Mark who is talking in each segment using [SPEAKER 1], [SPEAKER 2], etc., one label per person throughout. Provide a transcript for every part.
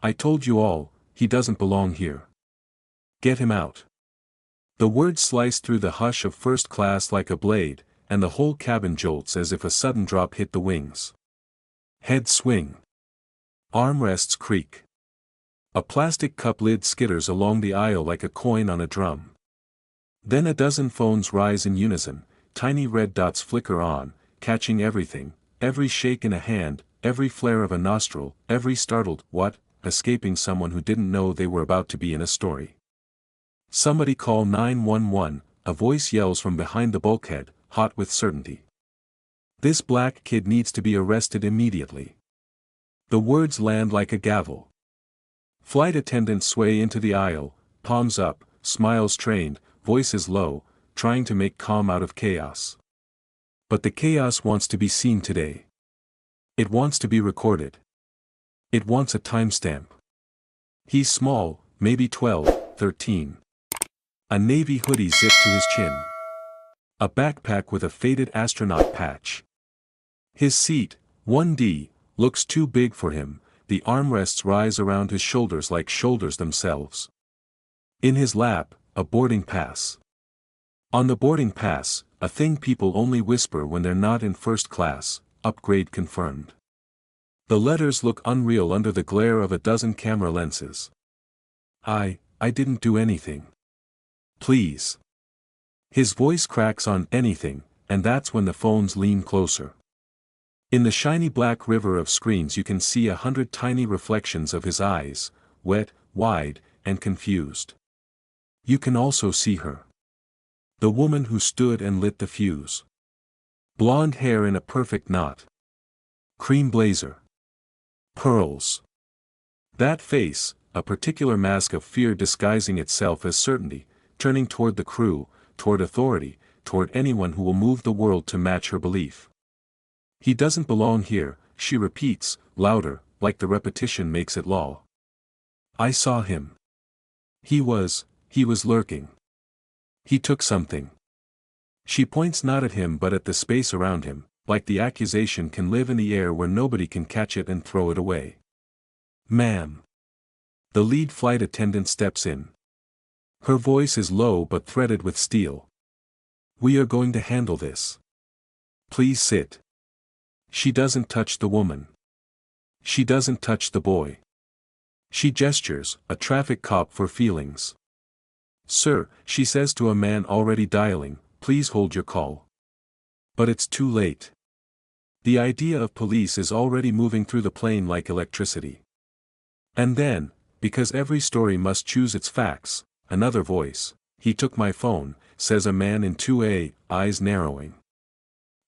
[SPEAKER 1] I told you all, he doesn't belong here. Get him out. The words slice through the hush of first class like a blade, and the whole cabin jolts as if a sudden drop hit the wings. Heads swing. Armrests creak. A plastic cup lid skitters along the aisle like a coin on a drum. Then a dozen phones rise in unison, tiny red dots flicker on, catching everything, every shake in a hand, every flare of a nostril, every startled "what?" escaping someone who didn't know they were about to be in a story. Somebody call 911, a voice yells from behind the bulkhead, hot with certainty. This black kid needs to be arrested immediately. The words land like a gavel. Flight attendants sway into the aisle, palms up, smiles trained, voices low, trying to make calm out of chaos. But the chaos wants to be seen today. It wants to be recorded. It wants a timestamp. He's small, maybe 12, 13. A navy hoodie zipped to his chin. A backpack with a faded astronaut patch. His seat, 1D, looks too big for him, the armrests rise around his shoulders like shoulders themselves. In his lap, a boarding pass. On the boarding pass, a thing people only whisper when they're not in first class, upgrade confirmed. The letters look unreal under the glare of a dozen camera lenses. I didn't do anything. Please. His voice cracks on anything, and that's when the phones lean closer. In the shiny black river of screens you can see 100 tiny reflections of his eyes, wet, wide, and confused. You can also see her. The woman who stood and lit the fuse. Blonde hair in a perfect knot. Cream blazer. Pearls. That face, a particular mask of fear disguising itself as certainty, turning toward the crew, toward authority, toward anyone who will move the world to match her belief. He doesn't belong here, she repeats, louder, like the repetition makes it law. I saw him. He was lurking. He took something. She points not at him but at the space around him, like the accusation can live in the air where nobody can catch it and throw it away. Ma'am. The lead flight attendant steps in. Her voice is low but threaded with steel. We are going to handle this. Please sit. She doesn't touch the woman. She doesn't touch the boy. She gestures, a traffic cop for feelings. Sir, she says to a man already dialing, please hold your call. But it's too late. The idea of police is already moving through the plane like electricity. And then, because every story must choose its facts, another voice, he took my phone, says a man in 2A, eyes narrowing.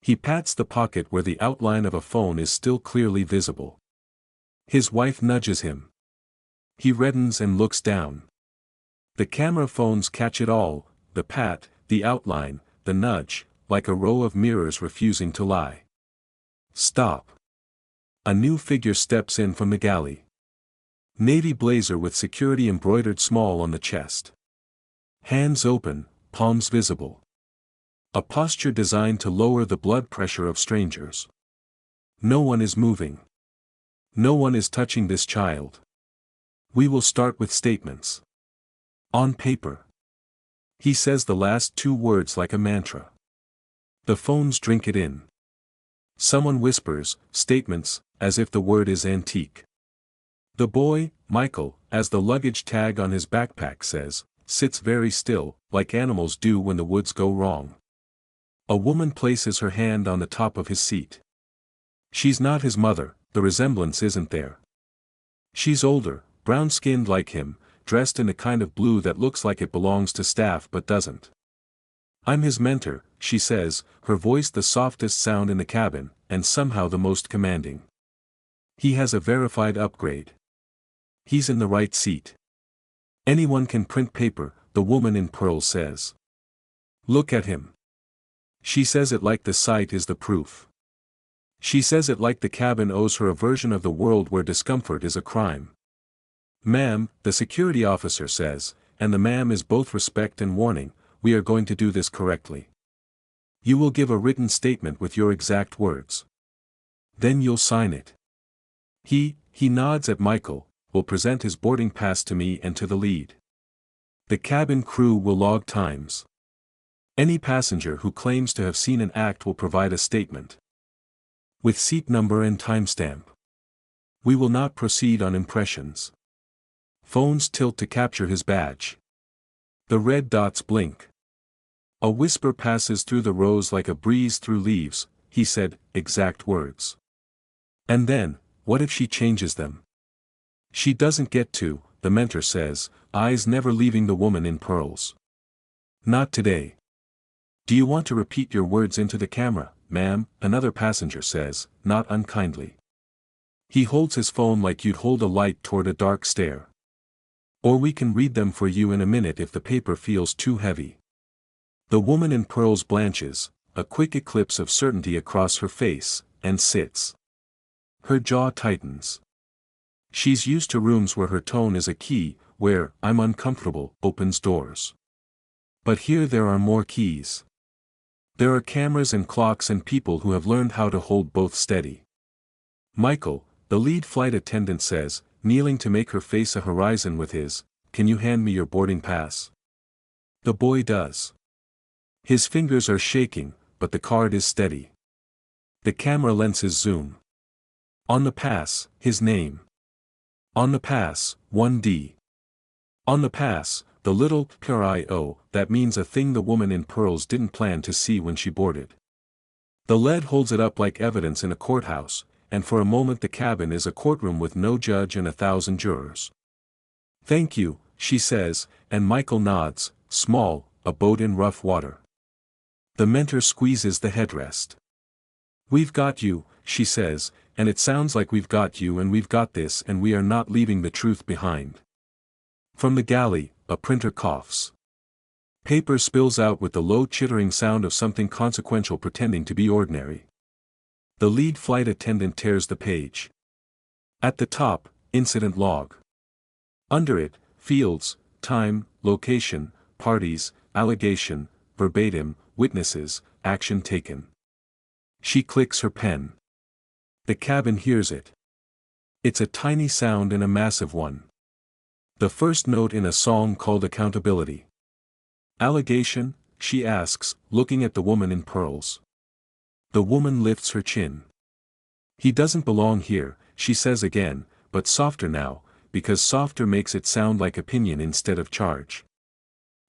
[SPEAKER 1] He pats the pocket where the outline of a phone is still clearly visible. His wife nudges him. He reddens and looks down. The camera phones catch it all, the pat, the outline, the nudge, like a row of mirrors refusing to lie. Stop. A new figure steps in from the galley. Navy blazer with security embroidered small on the chest. Hands open, palms visible. A posture designed to lower the blood pressure of strangers. No one is moving. No one is touching this child. We will start with statements. On paper. He says the last two words like a mantra. The phones drink it in. Someone whispers, statements, as if the word is antique. The boy, Michael, as the luggage tag on his backpack says, sits very still, like animals do when the woods go wrong. A woman places her hand on the top of his seat. She's not his mother, the resemblance isn't there. She's older, brown-skinned like him, dressed in a kind of blue that looks like it belongs to staff but doesn't. I'm his mentor, she says, her voice the softest sound in the cabin, and somehow the most commanding. He has a verified upgrade. He's in the right seat. Anyone can print paper, the woman in pearls says. Look at him. She says it like the sight is the proof. She says it like the cabin owes her a version of the world where discomfort is a crime. Ma'am, the security officer says, and the ma'am is both respect and warning, we are going to do this correctly. You will give a written statement with your exact words. Then you'll sign it. He nods at Michael, will present his boarding pass to me and to the lead. The cabin crew will log times. Any passenger who claims to have seen an act will provide a statement with seat number and timestamp. We will not proceed on impressions. Phones tilt to capture his badge. The red dots blink. A whisper passes through the rows like a breeze through leaves, he said, exact words. And then, what if she changes them? She doesn't get to, the mentor says, eyes never leaving the woman in pearls. Not today. Do you want to repeat your words into the camera, ma'am? Another passenger says, not unkindly. He holds his phone like you'd hold a light toward a dark stair. Or we can read them for you in a minute if the paper feels too heavy. The woman in pearls blanches, a quick eclipse of certainty across her face, and sits. Her jaw tightens. She's used to rooms where her tone is a key, where, I'm uncomfortable, opens doors. But here there are more keys. There are cameras and clocks and people who have learned how to hold both steady. Michael, the lead flight attendant says, kneeling to make her face a horizon with his, can you hand me your boarding pass? The boy does. His fingers are shaking, but the card is steady. The camera lenses zoom. On the pass, his name. On the pass, 1D. On the pass, the little PRIO, that means a thing the woman in pearls didn't plan to see when she boarded. The lead holds it up like evidence in a courthouse, and for a moment the cabin is a courtroom with no judge and 1,000 jurors. Thank you, she says, and Michael nods, small, a boat in rough water. The mentor squeezes the headrest. We've got you, she says, and it sounds like we've got you and we've got this and we are not leaving the truth behind. From the galley, a printer coughs. Paper spills out with the low chittering sound of something consequential pretending to be ordinary. The lead flight attendant tears the page. At the top, incident log. Under it, fields, time, location, parties, allegation, verbatim, witnesses, action taken. She clicks her pen. The cabin hears it. It's a tiny sound and a massive one. The first note in a song called Accountability. Allegation? She asks, looking at the woman in pearls. The woman lifts her chin. He doesn't belong here, she says again, but softer now, because softer makes it sound like opinion instead of charge.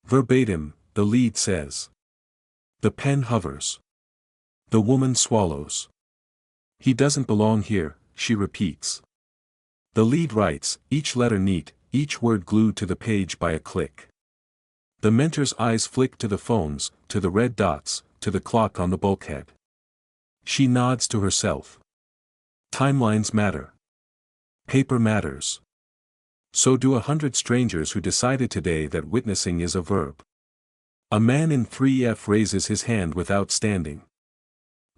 [SPEAKER 1] Verbatim, the lead says. The pen hovers. The woman swallows. He doesn't belong here, she repeats. The lead writes, each letter neat, each word glued to the page by a click. The mentor's eyes flick to the phones, to the red dots, to the clock on the bulkhead. She nods to herself. Timelines matter. Paper matters. So do 100 strangers who decided today that witnessing is a verb. A man in 3F raises his hand without standing.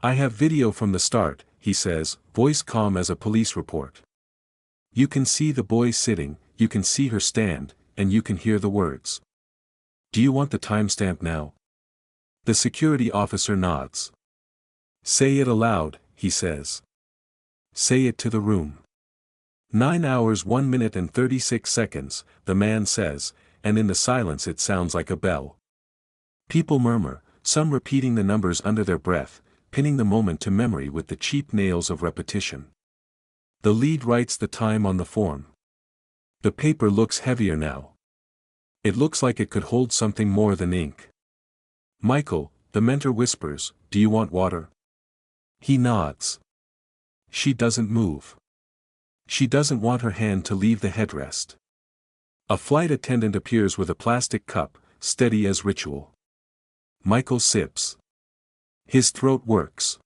[SPEAKER 1] I have video from the start, he says, voice calm as a police report. You can see the boy sitting, you can see her stand, and you can hear the words. Do you want the timestamp now? The security officer nods. Say it aloud, he says. Say it to the room. 9 hours 1 minute and 36 seconds, the man says, and in the silence it sounds like a bell. People murmur, some repeating the numbers under their breath, pinning the moment to memory with the cheap nails of repetition. The lead writes the time on the form. The paper looks heavier now. It looks like it could hold something more than ink. Michael, the mentor whispers, do you want water? He nods. She doesn't move. She doesn't want her hand to leave the headrest. A flight attendant appears with a plastic cup, steady as ritual. Michael sips. His throat works.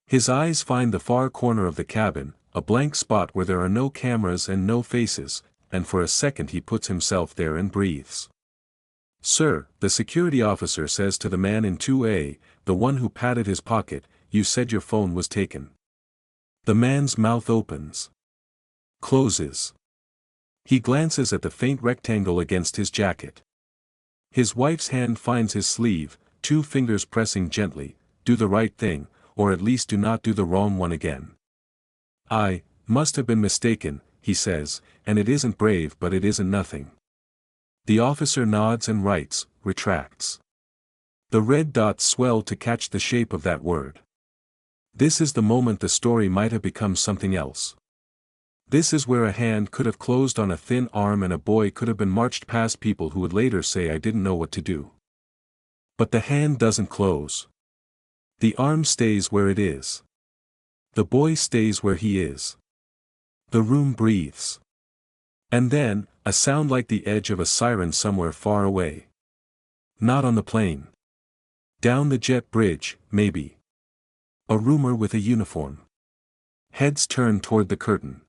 [SPEAKER 1] His eyes find the far corner of the cabin, a blank spot where there are no cameras and no faces, and for a second he puts himself there and breathes. Sir, the security officer says to the man in 2A, the one who patted his pocket, you said your phone was taken. The man's mouth opens. Closes. He glances at the faint rectangle against his jacket. His wife's hand finds his sleeve, 2 fingers pressing gently, do the right thing, or at least do not do the wrong one again. I must have been mistaken, he says, and it isn't brave but it isn't nothing. The officer nods and writes, retracts. The red dots swell to catch the shape of that word. This is the moment the story might have become something else. This is where a hand could have closed on a thin arm and a boy could have been marched past people who would later say I didn't know what to do. But the hand doesn't close. The arm stays where it is. The boy stays where he is. The room breathes. And then, a sound like the edge of a siren somewhere far away. Not on the plane. Down the jet bridge, maybe. A roomer with a uniform. Heads turn toward the curtain.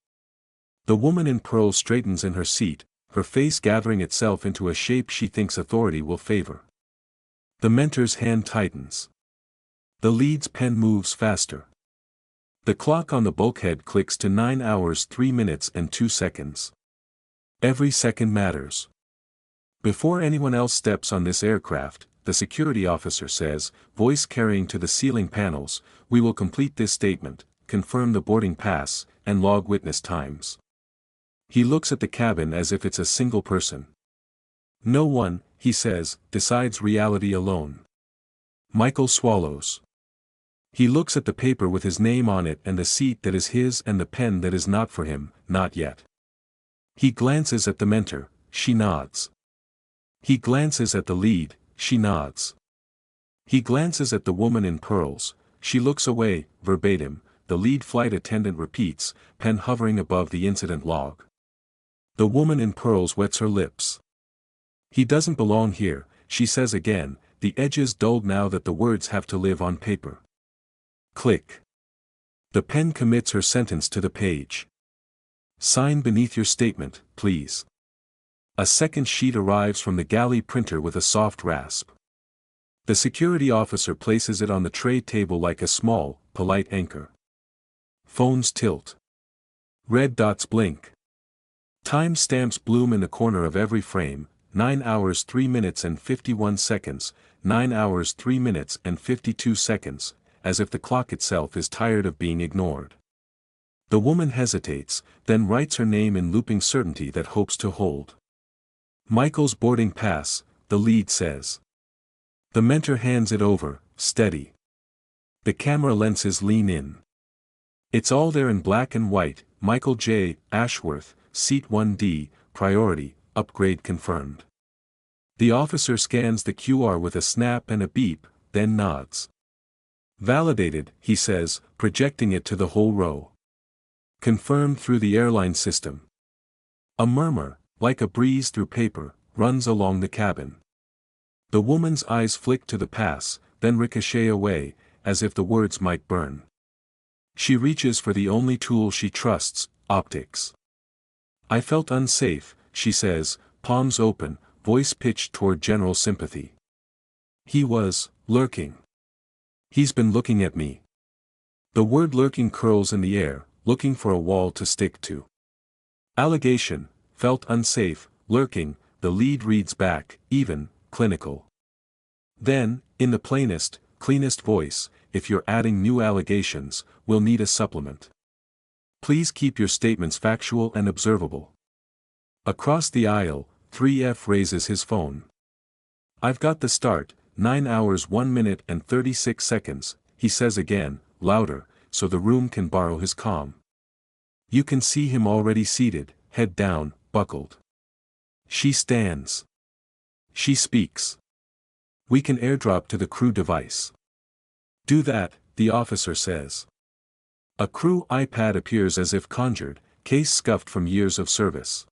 [SPEAKER 1] The woman in pearl straightens in her seat, her face gathering itself into a shape she thinks authority will favor. The mentor's hand tightens. The lead's pen moves faster. The clock on the bulkhead clicks to 9 hours 3 minutes and 2 seconds. Every second matters. Before anyone else steps on this aircraft, the security officer says, voice carrying to the ceiling panels, we will complete this statement, confirm the boarding pass, and log witness times. He looks at the cabin as if it's a single person. No one, he says, decides reality alone. Michael swallows. He looks at the paper with his name on it and the seat that is his and the pen that is not for him, not yet. He glances at the mentor, she nods. He glances at the lead, she nods. He glances at the woman in pearls, she looks away, verbatim, the lead flight attendant repeats, pen hovering above the incident log. The woman in pearls wets her lips. He doesn't belong here, she says again, the edges dulled now that the words have to live on paper. Click. The pen commits her sentence to the page. Sign beneath your statement, please. A second sheet arrives from the galley printer with a soft rasp. The security officer places it on the tray table like a small, polite anchor. Phones tilt. Red dots blink. Time stamps bloom in the corner of every frame, 9 hours 3 minutes and 51 seconds, 9 hours 3 minutes and 52 seconds, as if the clock itself is tired of being ignored. The woman hesitates, then writes her name in looping certainty that hopes to hold. Michael's boarding pass, the lead says. The mentor hands it over, steady. The camera lenses lean in. It's all there in black and white, Michael J. Ashworth, Seat 1D, priority, upgrade confirmed. The officer scans the QR with a snap and a beep, then nods. Validated, he says, projecting it to the whole row. Confirmed through the airline system. A murmur, like a breeze through paper, runs along the cabin. The woman's eyes flick to the pass, then ricochet away, as if the words might burn. She reaches for the only tool she trusts, optics. I felt unsafe, she says, palms open, voice pitched toward general sympathy. He was lurking. He's been looking at me. The word lurking curls in the air, looking for a wall to stick to. Allegation, felt unsafe, lurking, the lead reads back, even, clinical. Then, in the plainest, cleanest voice, if you're adding new allegations, we'll need a supplement. Please keep your statements factual and observable. Across the aisle, 3F raises his phone. I've got the start, 9 hours 1 minute and 36 seconds, he says again, louder, so the room can borrow his calm. You can see him already seated, head down, buckled. She stands. She speaks. We can airdrop to the crew device. Do that, the officer says. A crew iPad appears as if conjured, case scuffed from years of service.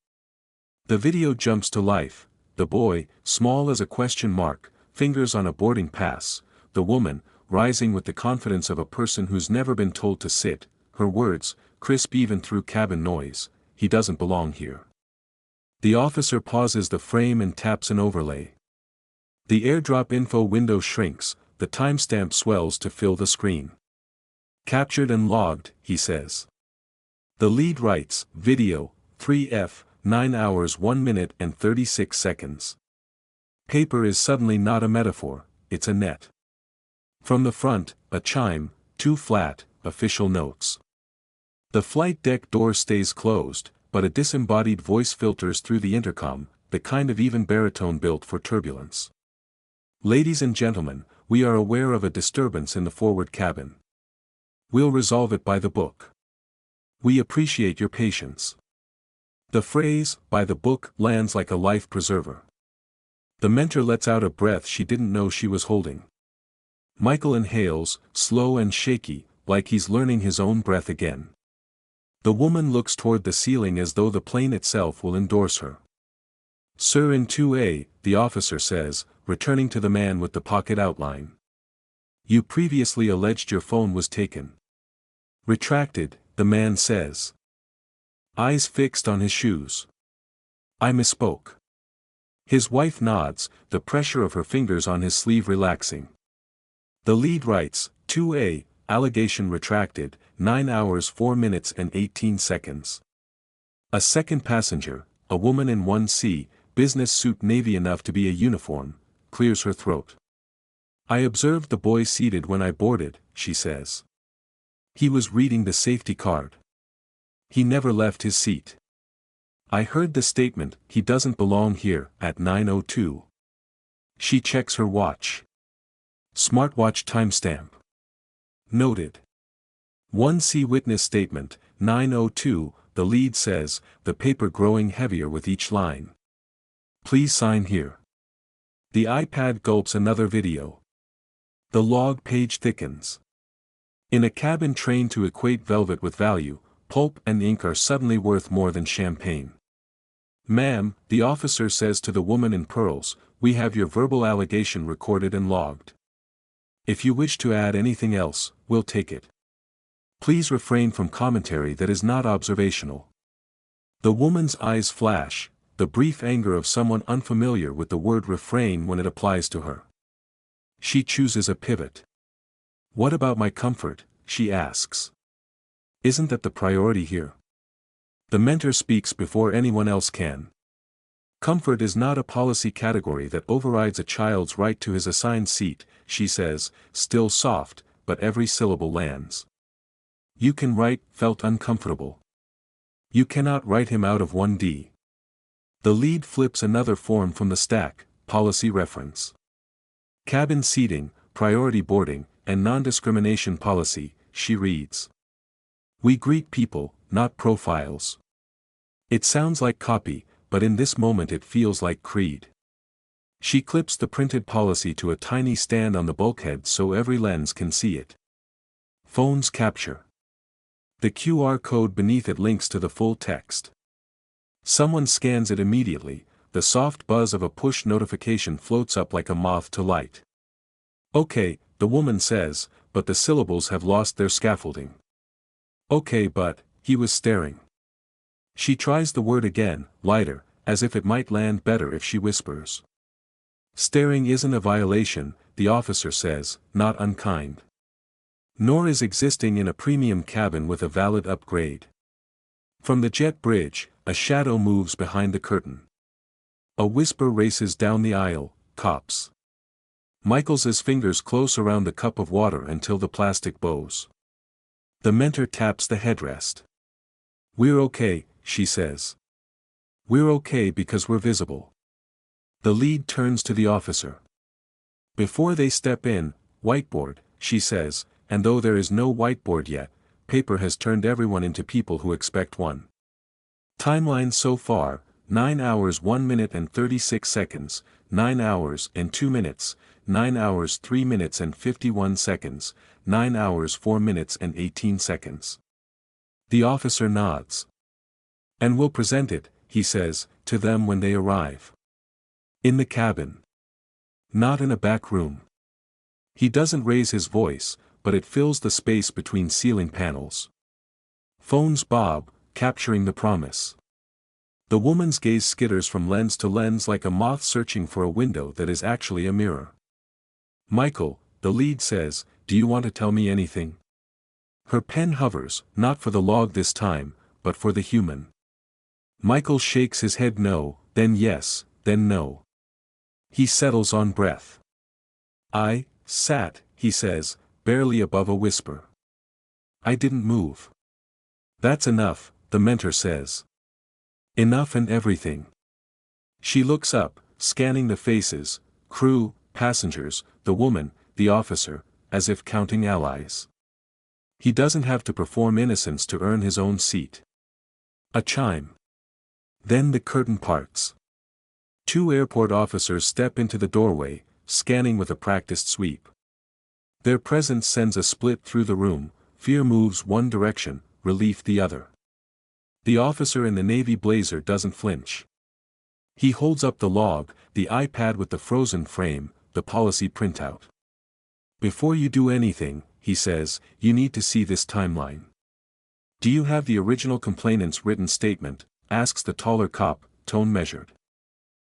[SPEAKER 1] The video jumps to life, the boy, small as a question mark, fingers on a boarding pass, the woman, rising with the confidence of a person who's never been told to sit, her words, crisp even through cabin noise, he doesn't belong here. The officer pauses the frame and taps an overlay. The airdrop info window shrinks, the timestamp swells to fill the screen. Captured and logged, he says. The lead writes, video, 3F, 9 hours 1 minute and 36 seconds. Paper is suddenly not a metaphor, it's a net. From the front, a chime, 2 flat, official notes. The flight deck door stays closed, but a disembodied voice filters through the intercom, the kind of even baritone built for turbulence. Ladies and gentlemen, we are aware of a disturbance in the forward cabin. We'll resolve it by the book. We appreciate your patience. The phrase, by the book, lands like a life preserver. The mentor lets out a breath she didn't know she was holding. Michael inhales, slow and shaky, like he's learning his own breath again. The woman looks toward the ceiling as though the plane itself will endorse her. "Sir, in 2A, the officer says, returning to the man with the pocket outline. You previously alleged your phone was taken." "Retracted," the man says. Eyes fixed on his shoes. "I misspoke." His wife nods, the pressure of her fingers on his sleeve relaxing. The lead writes, 2A, allegation retracted, 9 hours 4 minutes and 18 seconds. A second passenger, a woman in 1C, business suit navy enough to be a uniform, clears her throat. "I observed the boy seated when I boarded," she says. "He was reading the safety card. He never left his seat. I heard the statement, 'He doesn't belong here,' at 9:02. She checks her watch. Smartwatch timestamp. Noted. 1C witness statement, 9:02, the lead says, the paper growing heavier with each line. "Please sign here." The iPad gulps another video. The log page thickens. In a cabin trained to equate velvet with value, pulp and ink are suddenly worth more than champagne. "Ma'am," the officer says to the woman in pearls, "we have your verbal allegation recorded and logged. If you wish to add anything else, we'll take it. Please refrain from commentary that is not observational." The woman's eyes flash, the brief anger of someone unfamiliar with the word refrain when it applies to her. She chooses a pivot. "What about my comfort?" she asks. "Isn't that the priority here?" The mentor speaks before anyone else can. "Comfort is not a policy category that overrides a child's right to his assigned seat," she says, still soft, but every syllable lands. "You can write, felt uncomfortable. You cannot write him out of 1D. The lead flips another form from the stack, policy reference. "Cabin seating, priority boarding, and non-discrimination policy," she reads. "We greet people, not profiles." It sounds like copy, but in this moment it feels like creed. She clips the printed policy to a tiny stand on the bulkhead so every lens can see it. Phones capture. The QR code beneath it links to the full text. Someone scans it immediately, the soft buzz of a push notification floats up like a moth to light. "Okay," the woman says, but the syllables have lost their scaffolding. "Okay, but," he was staring. She tries the word again, lighter, as if it might land better if she whispers. "Staring isn't a violation," the officer says, not unkind. "Nor is existing in a premium cabin with a valid upgrade." From the jet bridge, a shadow moves behind the curtain. A whisper races down the aisle, "Cops." Michael's fingers close around the cup of water until the plastic bows. The mentor taps the headrest. "We're okay," she says. "We're okay because we're visible." The lead turns to the officer. Before they step in, "Whiteboard," she says, and though there is no whiteboard yet, paper has turned everyone into people who expect one. Timeline so far, 9 hours 1 minute and 36 seconds, 9 hours and 2 minutes, 9 hours 3 minutes and 51 seconds, 9 hours 4 minutes and 18 seconds. The officer nods. "And we'll present it," he says, "to them when they arrive. In the cabin. Not in a back room." He doesn't raise his voice, but it fills the space between ceiling panels. Phones bob, capturing the promise. The woman's gaze skitters from lens to lens like a moth searching for a window that is actually a mirror. "Michael," the lead says, "do you want to tell me anything?" Her pen hovers, not for the log this time, but for the human. Michael shakes his head no, then yes, then no. He settles on breath. "I sat," he says, barely above a whisper. "I didn't move." "That's enough," the mentor says. Enough and everything. She looks up, scanning the faces, crew, passengers, the woman, the officer, as if counting allies. He doesn't have to perform innocence to earn his own seat. A chime. Then the curtain parts. Two airport officers step into the doorway, scanning with a practiced sweep. Their presence sends a split through the room, fear moves one direction, relief the other. The officer in the navy blazer doesn't flinch. He holds up the log, the iPad with the frozen frame, the policy printout. Before you do anything, he says, you need to see this timeline. Do you have the original complainant's written statement? Asks the taller cop, tone measured.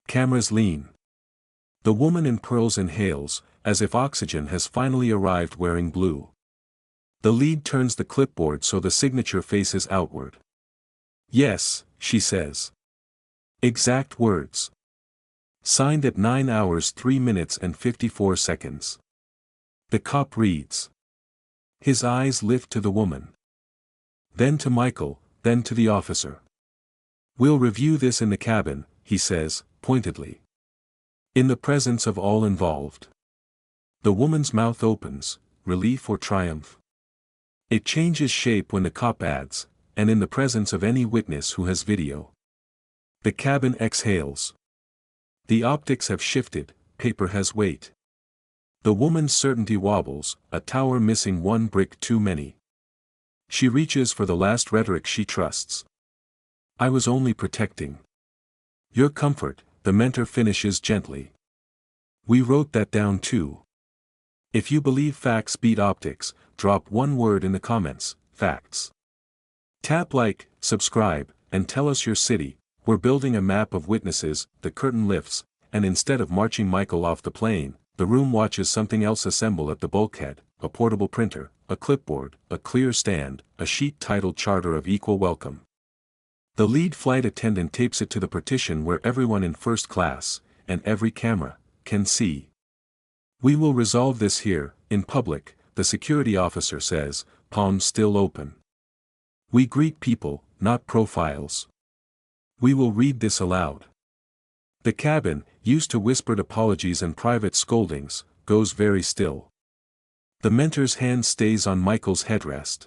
[SPEAKER 1] Cameras lean. The woman in pearls inhales, as if oxygen has finally arrived wearing blue. The lead turns the clipboard so the signature faces outward. Yes, she says. Exact words. Signed at 9 hours 3 minutes and 54 seconds. The cop reads. His eyes lift to the woman. Then to Michael, then to the officer. We'll review this in the cabin, he says, pointedly. In the presence of all involved. The woman's mouth opens, relief or triumph. It changes shape when the cop adds, and in the presence of any witness who has video. The cabin exhales. The optics have shifted, paper has weight. The woman's certainty wobbles, a tower missing one brick too many. She reaches for the last rhetoric she trusts. I was only protecting your comfort, the mentor finishes gently. We wrote that down too. If you believe facts beat optics, drop one word in the comments, facts. Tap like, subscribe, and tell us your city. We're building a map of witnesses. The curtain lifts, and instead of marching Michael off the plane, the room watches something else assemble at the bulkhead, a portable printer, a clipboard, a clear stand, a sheet titled Charter of Equal Welcome. The lead flight attendant tapes it to the partition where everyone in first class, and every camera, can see. We will resolve this here, in public, the security officer says, palms still open. We greet people, not profiles. We will read this aloud. The cabin, used to whispered apologies and private scoldings, goes very still. The mentor's hand stays on Michael's headrest.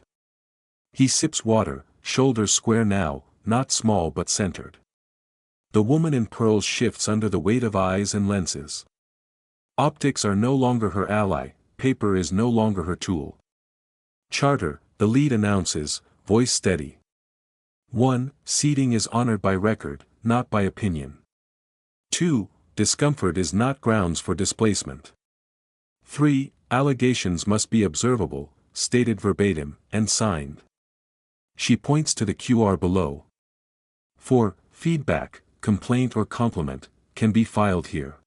[SPEAKER 1] He sips water, shoulders square now, not small but centered. The woman in pearls shifts under the weight of eyes and lenses. Optics are no longer her ally, paper is no longer her tool. Charter, the lead announces, voice steady. 1. Seating is honored by record, not by opinion. 2. Discomfort is not grounds for displacement. 3. Allegations must be observable, stated verbatim, and signed. She points to the QR below. 4. Feedback, complaint or compliment, can be filed here.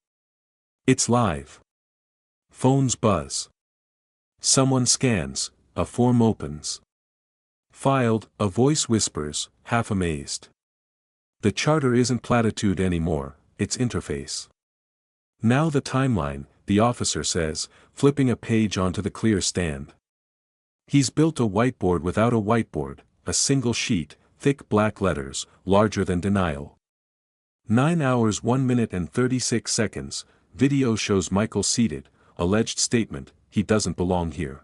[SPEAKER 1] It's live. Phones buzz. Someone scans, a form opens. Filed, a voice whispers, half amazed. The charter isn't platitude anymore, it's interface. Now the timeline, the officer says, flipping a page onto the clear stand. He's built a whiteboard without a whiteboard, a single sheet, thick black letters, larger than denial. 9 hours 1 minute and 36 seconds, video shows Michael seated, alleged statement, he doesn't belong here.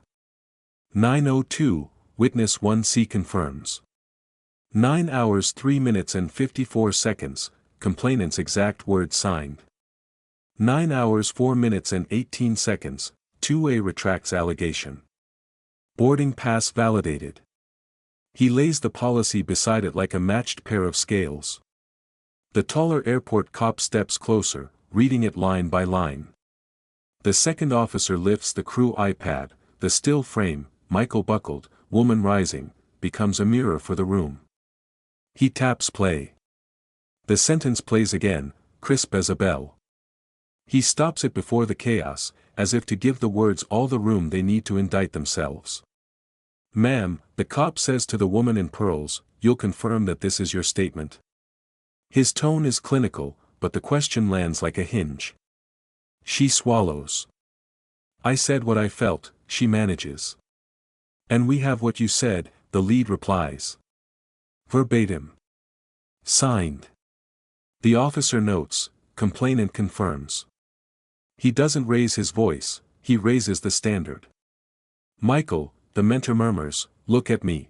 [SPEAKER 1] 9:02, witness 1C confirms. 9 hours 3 minutes and 54 seconds, complainant's exact words signed. 9 hours 4 minutes and 18 seconds, 2A retracts allegation. Boarding pass validated. He lays the policy beside it like a matched pair of scales. The taller airport cop steps closer, reading it line by line. The second officer lifts the crew iPad, the still frame, Michael buckled, woman rising, becomes a mirror for the room. He taps play. The sentence plays again, crisp as a bell. He stops it before the chaos, as if to give the words all the room they need to indict themselves. Ma'am, the cop says to the woman in pearls, you'll confirm that this is your statement? His tone is clinical, but the question lands like a hinge. She swallows. I said what I felt, she manages. And we have what you said, the lead replies. Verbatim. Signed. The officer notes, complainant confirms. He doesn't raise his voice, he raises the standard. Michael, the mentor murmurs, look at me.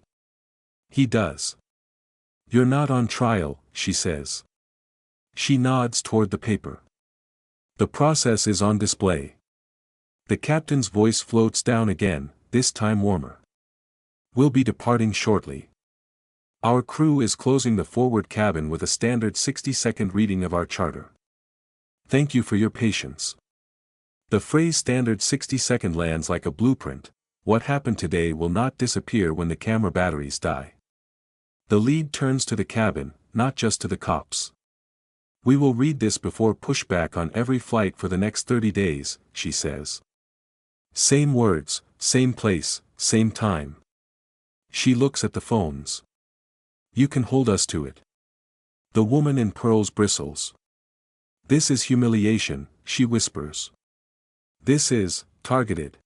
[SPEAKER 1] He does. You're not on trial, she says. She nods toward the paper. The process is on display. The captain's voice floats down again, this time warmer. We'll be departing shortly. Our crew is closing the forward cabin with a standard 60-second reading of our charter. Thank you for your patience. The phrase standard 60-second lands like a blueprint. What happened today will not disappear when the camera batteries die. The lead turns to the cabin, not just to the cops. We will read this before pushback on every flight for the next 30 days, she says. Same words, same place, same time. She looks at the phones. You can hold us to it. The woman in pearls bristles. This is humiliation, she whispers. This is, targeted.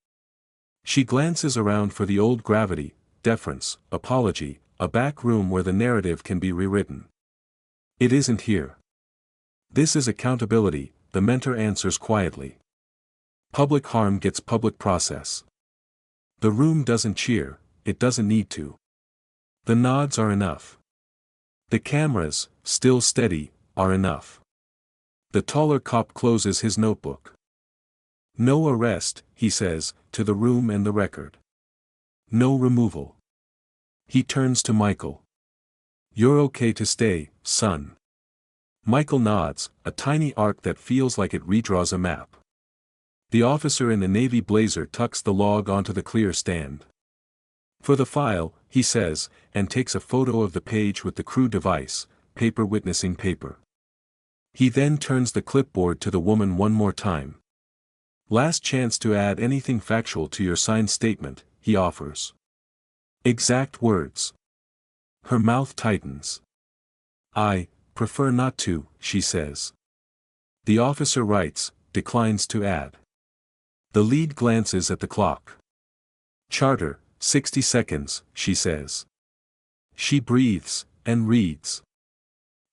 [SPEAKER 1] She glances around for the old gravity, deference, apology, a back room where the narrative can be rewritten. It isn't here. This is accountability, the mentor answers quietly. Public harm gets public process. The room doesn't cheer, it doesn't need to. The nods are enough. The cameras, still steady, are enough. The taller cop closes his notebook. No arrest, he says, to the room and the record. No removal. He turns to Michael. You're okay to stay, son. Michael nods, a tiny arc that feels like it redraws a map. The officer in the navy blazer tucks the log onto the clear stand. For the file, he says, and takes a photo of the page with the crew device, paper witnessing paper. He then turns the clipboard to the woman one more time. Last chance to add anything factual to your signed statement, he offers. Exact words. Her mouth tightens. I prefer not to, she says. The officer writes, declines to add. The lead glances at the clock. Charter, 60 seconds, she says. She breathes, and reads.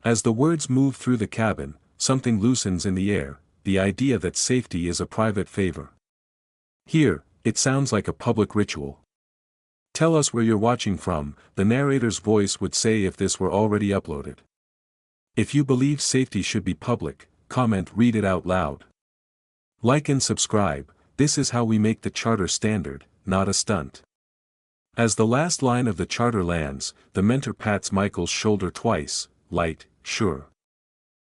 [SPEAKER 1] As the words move through the cabin, something loosens in the air, the idea that safety is a private favor. Here, it sounds like a public ritual. Tell us where you're watching from, the narrator's voice would say if this were already uploaded. If you believe safety should be public, comment, read it out loud. Like and subscribe, this is how we make the charter standard, not a stunt. As the last line of the charter lands, the mentor pats Michael's shoulder twice, light, sure.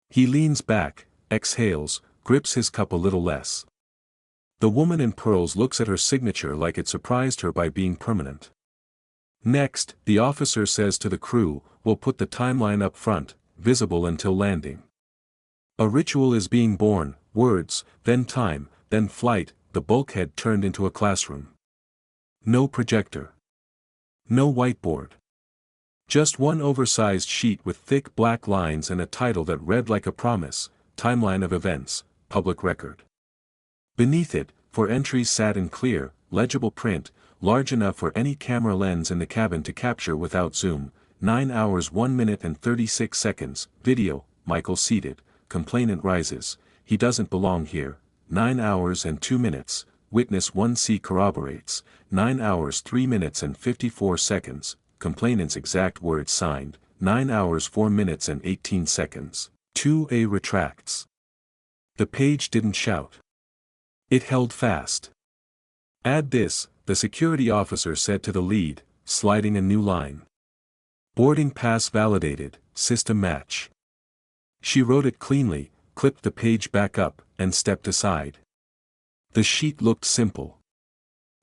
[SPEAKER 1] He leans back, exhales, grips his cup a little less. The woman in pearls looks at her signature like it surprised her by being permanent. Next, the officer says to the crew, we'll put the timeline up front, visible until landing. A ritual is being born, words, then time, then flight, the bulkhead turned into a classroom. No projector. No whiteboard. Just one oversized sheet with thick black lines and a title that read like a promise, Timeline of Events, Public Record. Beneath it, for entries sat in clear, legible print, large enough for any camera lens in the cabin to capture without zoom, 9 hours 1 minute and 36 seconds, video, Michael seated, complainant rises, he doesn't belong here, 9 hours and 2 minutes, witness 1C corroborates, 9 hours 3 minutes and 54 seconds, complainant's exact words signed, 9 hours 4 minutes and 18 seconds, 2A retracts. The page didn't shout. It held fast. Add this, the security officer said to the lead, sliding a new line. Boarding pass validated, system match. She wrote it cleanly, clipped the page back up, and stepped aside. The sheet looked simple.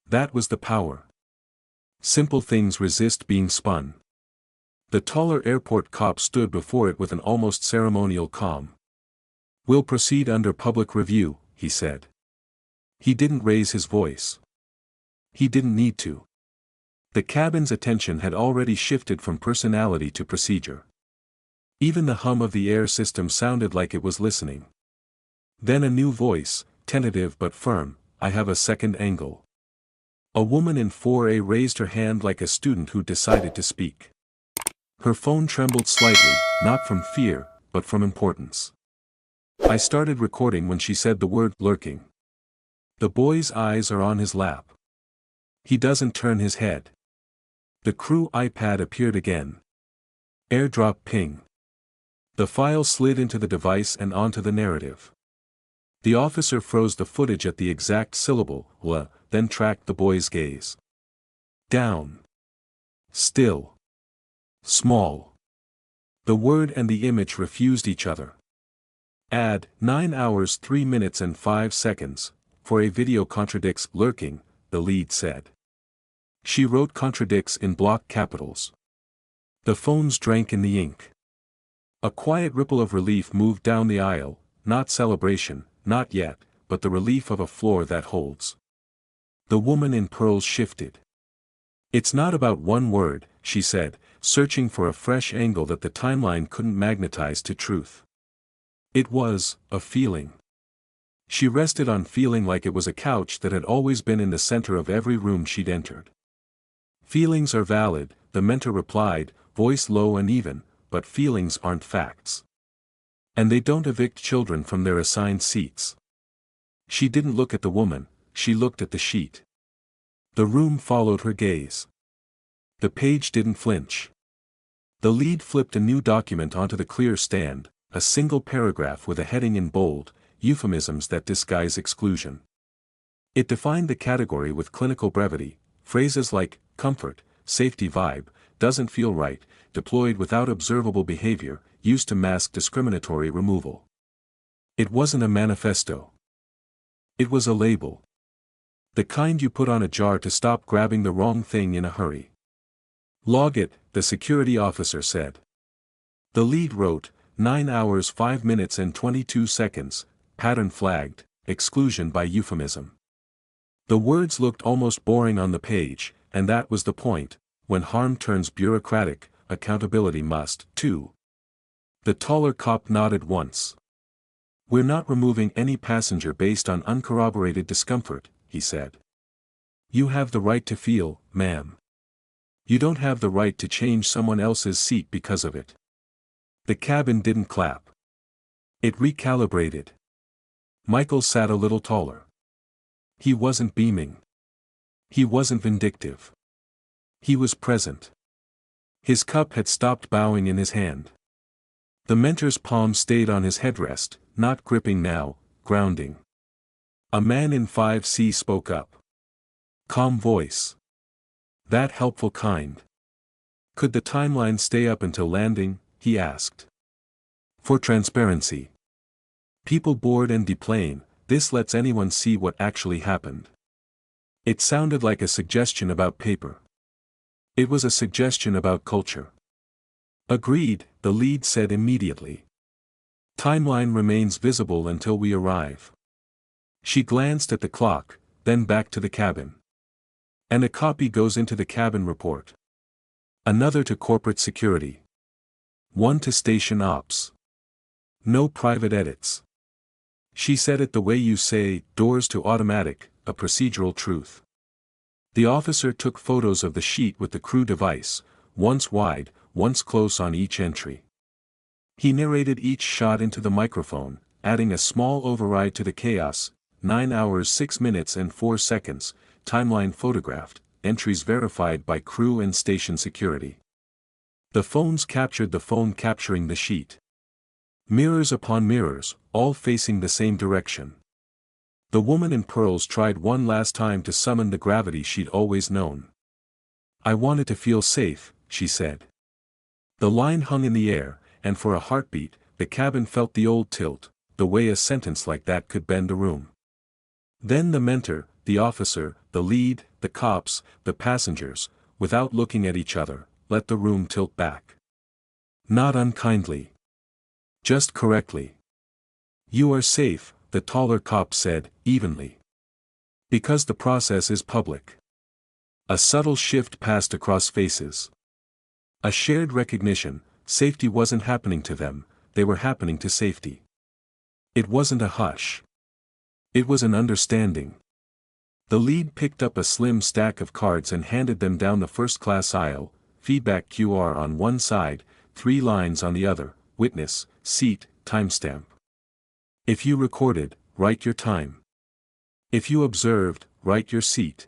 [SPEAKER 1] That was the power. Simple things resist being spun. The taller airport cop stood before it with an almost ceremonial calm. We'll proceed under public review, he said. He didn't raise his voice. He didn't need to. The cabin's attention had already shifted from personality to procedure. Even the hum of the air system sounded like it was listening. Then a new voice, tentative but firm, I have a second angle. A woman in 4A raised her hand like a student who decided to speak. Her phone trembled slightly, not from fear, but from importance. I started recording when she said the word lurking. The boy's eyes are on his lap. He doesn't turn his head. The crew iPad appeared again. AirDrop ping. The file slid into the device and onto the narrative. The officer froze the footage at the exact syllable, "la," then tracked the boy's gaze. Down. Still. Small. The word and the image refused each other. Add 9 hours 3 minutes and 5 seconds, for a video contradicts lurking, the lead said. She wrote contradicts in block capitals. The phones drank in the ink. A quiet ripple of relief moved down the aisle, not celebration, not yet, but the relief of a floor that holds. The woman in pearls shifted. It's not about one word, she said, searching for a fresh angle that the timeline couldn't magnetize to truth. It was a feeling. She rested on feeling like it was a couch that had always been in the center of every room she'd entered. Feelings are valid, the mentor replied, voice low and even, but feelings aren't facts. And they don't evict children from their assigned seats. She didn't look at the woman, she looked at the sheet. The room followed her gaze. The page didn't flinch. The lead flipped a new document onto the clear stand, a single paragraph with a heading in bold, euphemisms that disguise exclusion. It defined the category with clinical brevity, phrases like, comfort, safety vibe, doesn't feel right, deployed without observable behavior, used to mask discriminatory removal. It wasn't a manifesto. It was a label. The kind you put on a jar to stop grabbing the wrong thing in a hurry. Log it, the security officer said. The lead wrote, 9 hours 5 minutes and 22 seconds, pattern flagged, exclusion by euphemism. The words looked almost boring on the page, and that was the point, when harm turns bureaucratic, accountability must, too. The taller cop nodded once. We're not removing any passenger based on uncorroborated discomfort, he said. You have the right to feel, ma'am. You don't have the right to change someone else's seat because of it. The cabin didn't clap. It recalibrated. Michael sat a little taller. He wasn't beaming. He wasn't vindictive. He was present. His cup had stopped bowing in his hand. The mentor's palm stayed on his headrest, not gripping now, grounding. A man in 5C spoke up. Calm voice. That helpful kind. Could the timeline stay up until landing, he asked. For transparency. People board and deplane, this lets anyone see what actually happened. It sounded like a suggestion about paper. It was a suggestion about culture. Agreed, the lead said immediately. Timeline remains visible until we arrive. She glanced at the clock, then back to the cabin. And a copy goes into the cabin report. Another to corporate security. One to station ops. No private edits. She said it the way you say, doors to automatic, a procedural truth. The officer took photos of the sheet with the crew device, once wide, once close on each entry. He narrated each shot into the microphone, adding a small override to the chaos, 9 hours 6 minutes and 4 seconds, timeline photographed, entries verified by crew and station security. The phones captured the phone capturing the sheet. Mirrors upon mirrors, all facing the same direction. The woman in pearls tried one last time to summon the gravity she'd always known. I wanted to feel safe, she said. The line hung in the air, and for a heartbeat, the cabin felt the old tilt, the way a sentence like that could bend a room. Then the mentor, the officer, the lead, the cops, the passengers, without looking at each other, let the room tilt back. Not unkindly. Just correctly. You are safe, the taller cop said, evenly. Because the process is public. A subtle shift passed across faces. A shared recognition, safety wasn't happening to them, they were happening to safety. It wasn't a hush. It was an understanding. The lead picked up a slim stack of cards and handed them down the first-class aisle, feedback QR on one side, 3 lines on the other, witness, seat, timestamp. If you recorded, write your time. If you observed, write your seat.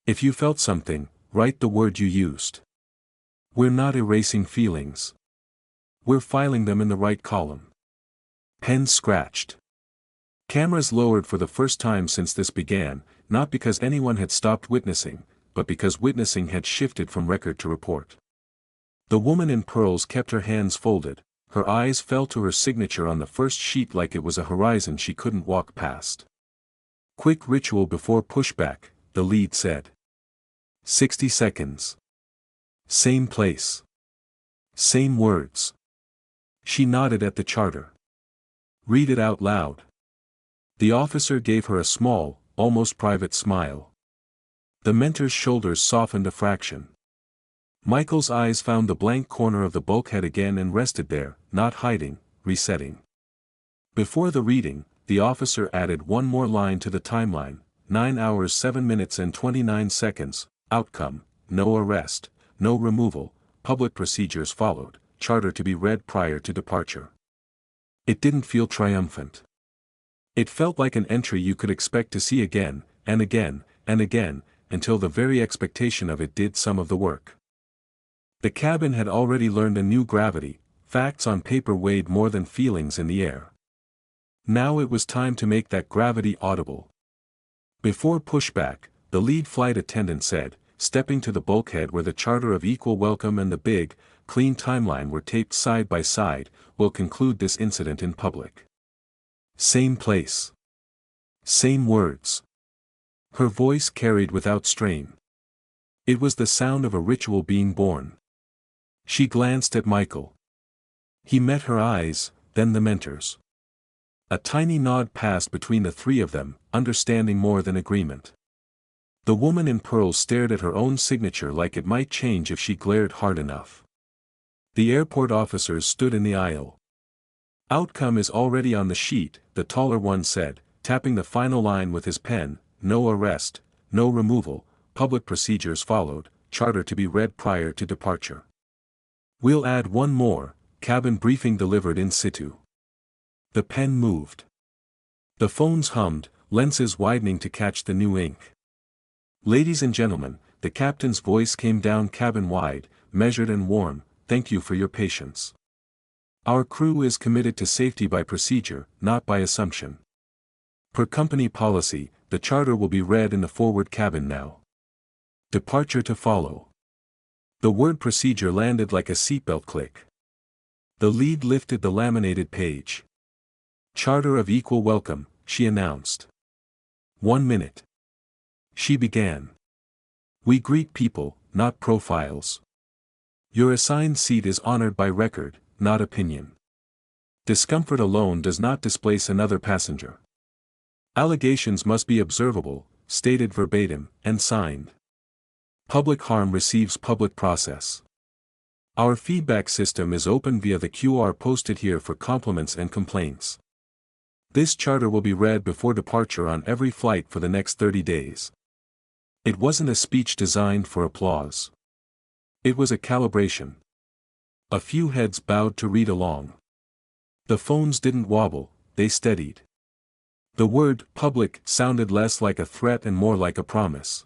[SPEAKER 1] If you felt something, write the word you used. We're not erasing feelings. We're filing them in the right column. Pen scratched. Cameras lowered for the first time since this began, not because anyone had stopped witnessing, but because witnessing had shifted from record to report. The woman in pearls kept her hands folded, her eyes fell to her signature on the first sheet like it was a horizon she couldn't walk past. Quick ritual before pushback, the lead said. 60 seconds. Same place. Same words. She nodded at the charter. Read it out loud. The officer gave her a small, almost private smile. The mentor's shoulders softened a fraction. Michael's eyes found the blank corner of the bulkhead again and rested there, not hiding, resetting. Before the reading, the officer added one more line to the timeline, 9 hours 7 minutes and 29 seconds, outcome, no arrest, no removal, public procedures followed, charter to be read prior to departure. It didn't feel triumphant. It felt like an entry you could expect to see again, and again, and again, until the very expectation of it did some of the work. The cabin had already learned a new gravity, facts on paper weighed more than feelings in the air. Now it was time to make that gravity audible. Before pushback, the lead flight attendant said, stepping to the bulkhead where the charter of equal welcome and the big, clean timeline were taped side by side, we'll conclude this incident in public. Same place. Same words. Her voice carried without strain. It was the sound of a ritual being born. She glanced at Michael. He met her eyes, then the mentor's. A tiny nod passed between the three of them, understanding more than agreement. The woman in pearls stared at her own signature like it might change if she glared hard enough. The airport officers stood in the aisle. Outcome is already on the sheet, the taller one said, tapping the final line with his pen, no arrest, no removal, public procedures followed, charter to be read prior to departure. We'll add one more, cabin briefing delivered in situ. The pen moved. The phones hummed, lenses widening to catch the new ink. Ladies and gentlemen, the captain's voice came down cabin-wide, measured and warm, thank you for your patience. Our crew is committed to safety by procedure, not by assumption. Per company policy, the charter will be read in the forward cabin now. Departure to follow. The word procedure landed like a seatbelt click. The lead lifted the laminated page. Charter of equal welcome, she announced. 1 minute. She began. We greet people, not profiles. Your assigned seat is honored by record, not opinion. Discomfort alone does not displace another passenger. Allegations must be observable, stated verbatim, and signed. Public harm receives public process. Our feedback system is open via the QR posted here for compliments and complaints. This charter will be read before departure on every flight for the next 30 days. It wasn't a speech designed for applause. It was a calibration. A few heads bowed to read along. The phones didn't wobble, they steadied. The word public sounded less like a threat and more like a promise.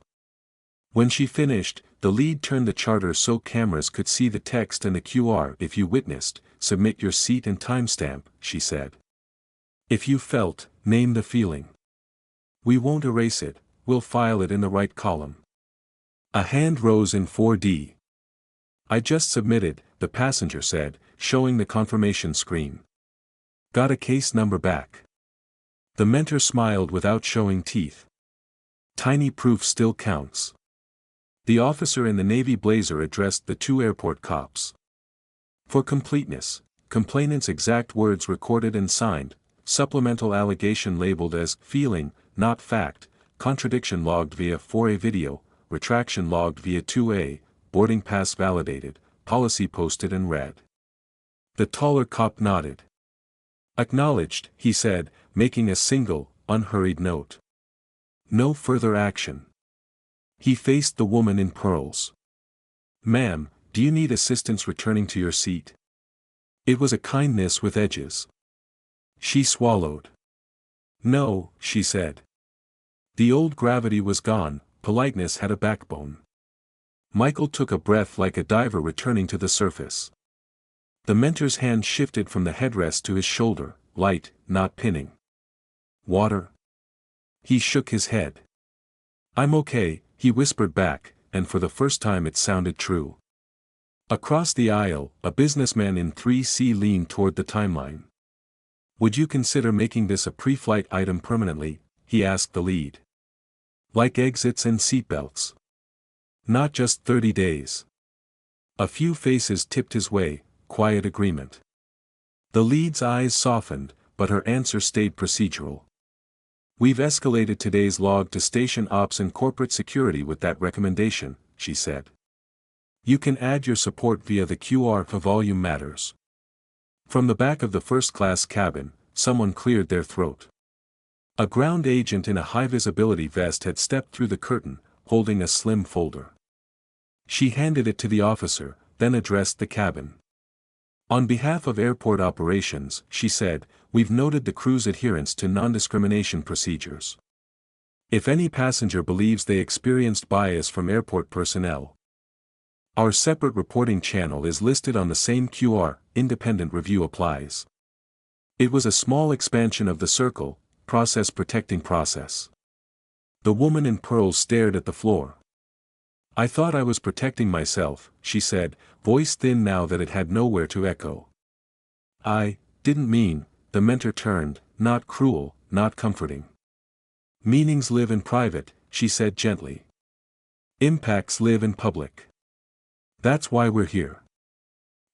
[SPEAKER 1] When she finished, the lead turned the charter so cameras could see the text and the QR. If you witnessed, submit your seat and timestamp, she said. If you felt, name the feeling. We won't erase it, we'll file it in the right column. A hand rose in 4D. I just submitted, the passenger said, showing the confirmation screen. Got a case number back. The mentor smiled without showing teeth. Tiny proof still counts. The officer in the navy blazer addressed the 2 airport cops. For completeness, complainant's exact words recorded and signed, supplemental allegation labeled as feeling, not fact, contradiction logged via 4A video, retraction logged via 2A, boarding pass validated, policy posted and read. The taller cop nodded. Acknowledged, he said, making a single, unhurried note. No further action. He faced the woman in pearls. Ma'am, Do you need assistance returning to your seat? It was a kindness with edges. She swallowed. No, she said. The old gravity was gone, politeness had a backbone. Michael took a breath like a diver returning to the surface. The mentor's hand shifted from the headrest to his shoulder, light, not pinning. Water? He shook his head. I'm okay, he whispered back, and for the first time it sounded true. Across the aisle, a businessman in 3C leaned toward the timeline. Would you consider making this a pre-flight item permanently? He asked the lead. Like exits and seatbelts. Not just 30 days. A few faces tipped his way, quiet agreement. The lead's eyes softened, but her answer stayed procedural. We've escalated today's log to station ops and corporate security with that recommendation, she said. You can add your support via the QR for volume matters. From the back of the first-class cabin, someone cleared their throat. A ground agent in a high-visibility vest had stepped through the curtain, holding a slim folder. She handed it to the officer, then addressed the cabin. On behalf of airport operations, she said, we've noted the crew's adherence to non-discrimination procedures. If any passenger believes they experienced bias from airport personnel, our separate reporting channel is listed on the same QR, independent review applies. It was a small expansion of the circle, process protecting process. The woman in pearls stared at the floor. I thought I was protecting myself, she said, voice thin now that it had nowhere to echo. I didn't mean, the mentor turned, not cruel, not comforting. Meanings live in private, she said gently. Impacts live in public. That's why we're here.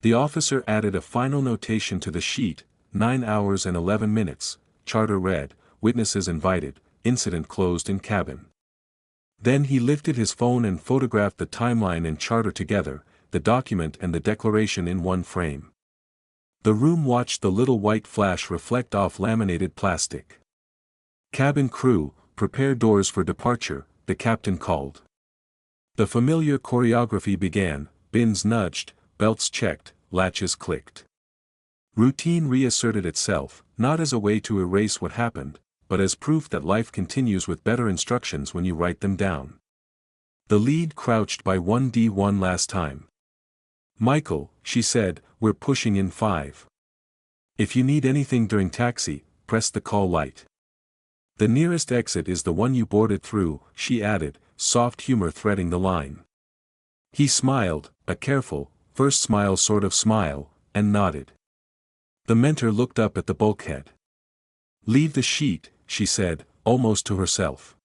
[SPEAKER 1] The officer added a final notation to the sheet, 9 hours and 11 minutes, charter read, witnesses invited, incident closed in cabin. Then he lifted his phone and photographed the timeline and charter together, the document and the declaration in one frame. The room watched the little white flash reflect off laminated plastic. Cabin crew, prepare doors for departure, the captain called. The familiar choreography began, bins nudged, belts checked, latches clicked. Routine reasserted itself, not as a way to erase what happened, but as proof that life continues with better instructions when you write them down. The lead crouched by 1D1 last time. Michael, she said, we're pushing in 5. If you need anything during taxi, press the call light. The nearest exit is the one you boarded through, she added, soft humor threading the line. He smiled, a careful, first smile sort of smile, and nodded. The mentor looked up at the bulkhead. Leave the sheet, she said, almost to herself.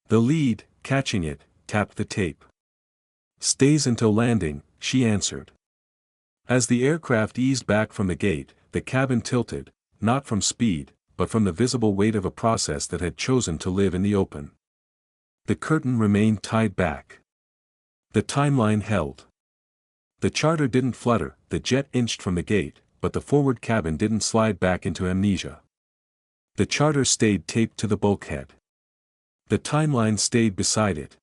[SPEAKER 1] The lead, catching it, tapped the tape. Stays until landing, she answered. As the aircraft eased back from the gate, the cabin tilted, not from speed, but from the visible weight of a process that had chosen to live in the open. The curtain remained tied back. The timeline held. The charter didn't flutter, the jet inched from the gate, but the forward cabin didn't slide back into amnesia. The charter stayed taped to the bulkhead. The timeline stayed beside it.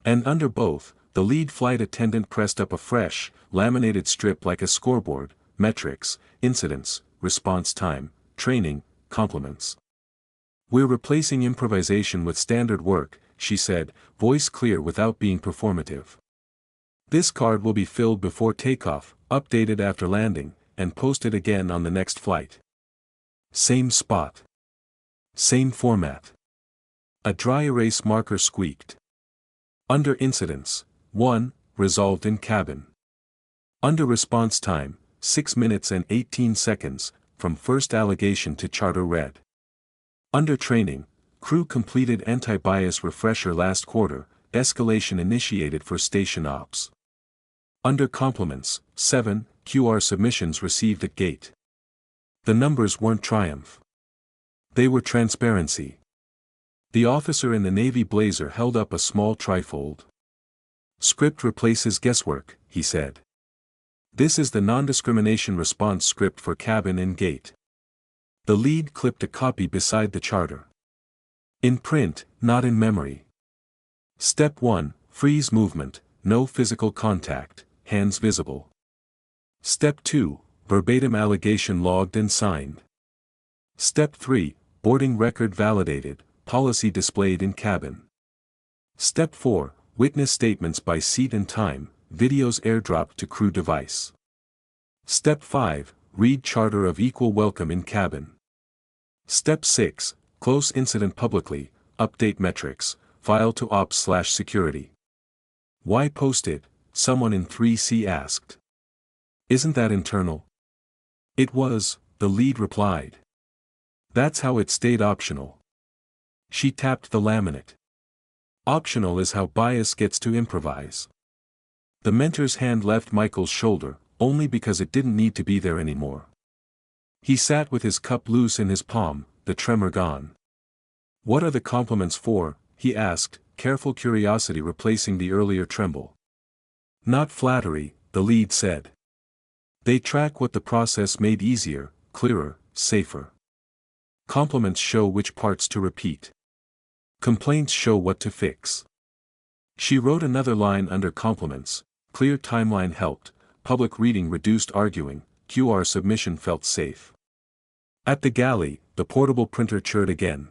[SPEAKER 1] And under both, the lead flight attendant pressed up a fresh, laminated strip like a scoreboard, metrics, incidents, response time, training, compliments. We're replacing improvisation with standard work, she said, voice clear without being performative. This card will be filled before takeoff, updated after landing, and posted again on the next flight. Same spot. Same format. A dry erase marker squeaked. Under incidents, 1, resolved in cabin. Under response time, 6 minutes and 18 seconds, from first allegation to charter read. Under training, crew completed anti-bias refresher last quarter, escalation initiated for station ops. Under compliments, 7, QR submissions received at gate. The numbers weren't triumph. They were transparency. The officer in the navy blazer held up a small trifold. Script replaces guesswork, he said. This is the non-discrimination response script for cabin and gate. The lead clipped a copy beside the charter. In print, not in memory. Step 1, freeze movement, no physical contact, hands visible. Step 2, verbatim allegation logged and signed. Step 3, boarding record validated, policy displayed in cabin. Step 4, witness statements by seat and time, videos airdropped to crew device. Step 5, read charter of equal welcome in cabin. Step 6, close incident publicly, update metrics, file to ops/security. Why post it? Someone in 3C asked. Isn't that internal? It was, the lead replied. That's how it stayed optional. She tapped the laminate. Optional is how bias gets to improvise. The mentor's hand left Michael's shoulder, only because it didn't need to be there anymore. He sat with his cup loose in his palm, the tremor gone. What are the compliments for? He asked, careful curiosity replacing the earlier tremble. Not flattery, the lead said. They track what the process made easier, clearer, safer. Compliments show which parts to repeat. Complaints show what to fix. She wrote another line under compliments, clear timeline helped, public reading reduced arguing, QR submission felt safe. At the galley, the portable printer chirred again.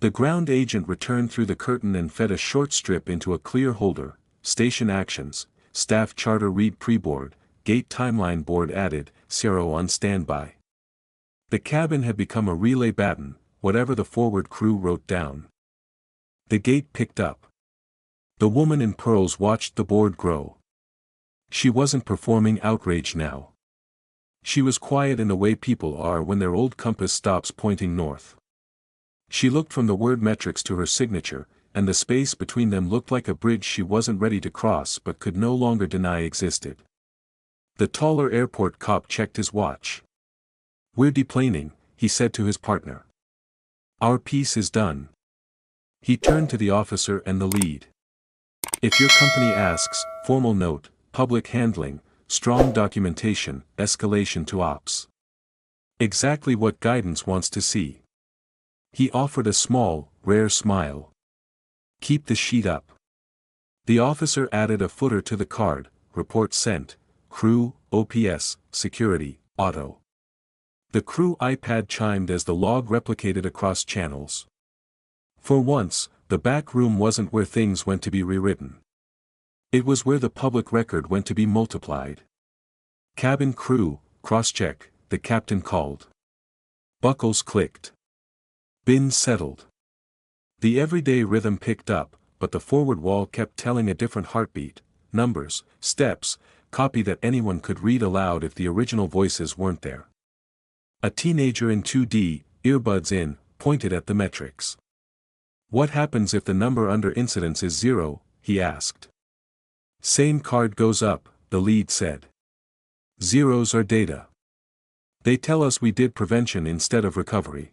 [SPEAKER 1] The ground agent returned through the curtain and fed a short strip into a clear holder, station actions, staff charter read preboard, gate timeline board added, CRO on standby. The cabin had become a relay baton, whatever the forward crew wrote down. The gate picked up. The woman in pearls watched the board grow. She wasn't performing outrage now. She was quiet in the way people are when their old compass stops pointing north. She looked from the word metrics to her signature, and the space between them looked like a bridge she wasn't ready to cross but could no longer deny existed. The taller airport cop checked his watch. We're deplaning, he said to his partner. Our piece is done. He turned to the officer and the lead. If your company asks, formal note, public handling, strong documentation, escalation to ops. Exactly what guidance wants to see. He offered a small, rare smile. Keep the sheet up. The officer added a footer to the card, report sent, crew, OPS, security, auto. The crew iPad chimed as the log replicated across channels. For once, the back room wasn't where things went to be rewritten. It was where the public record went to be multiplied. Cabin crew, cross-check, the captain called. Buckles clicked. Bins settled. The everyday rhythm picked up, but the forward wall kept telling a different heartbeat, numbers, steps, copy that anyone could read aloud if the original voices weren't there. A teenager in 2D, earbuds in, pointed at the metrics. What happens if the number under incidents is 0, he asked. Same card goes up, the lead said. Zeros are data. They tell us we did prevention instead of recovery.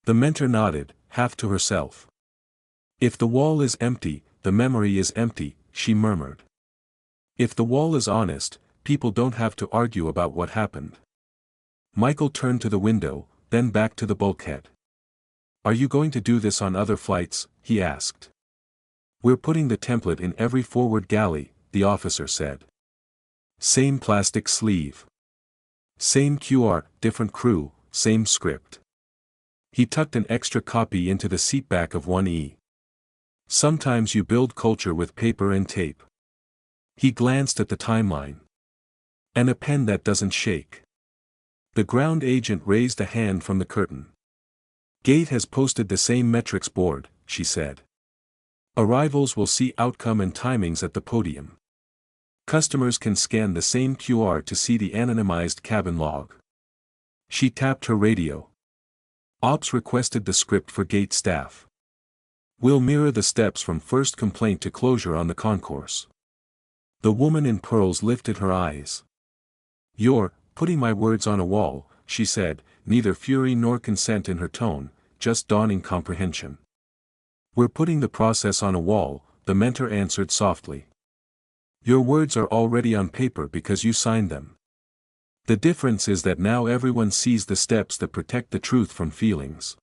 [SPEAKER 1] The mentor nodded, half to herself. If the wall is empty, the memory is empty, she murmured. If the wall is honest, people don't have to argue about what happened. Michael turned to the window, then back to the bulkhead. Are you going to do this on other flights? He asked. We're putting the template in every forward galley, the officer said. Same plastic sleeve. Same QR, different crew, same script. He tucked an extra copy into the seatback of 1E. Sometimes you build culture with paper and tape. He glanced at the timeline. And a pen that doesn't shake. The ground agent raised a hand from the curtain. Gate has posted the same metrics board, she said. Arrivals will see outcome and timings at the podium. Customers can scan the same QR to see the anonymized cabin log. She tapped her radio. Ops requested the script for gate staff. We'll mirror the steps from first complaint to closure on the concourse. The woman in pearls lifted her eyes. You're putting my words on a wall, she said, neither fury nor consent in her tone, just dawning comprehension. We're putting the process on a wall, the mentor answered softly. Your words are already on paper because you signed them. The difference is that now everyone sees the steps that protect the truth from feelings.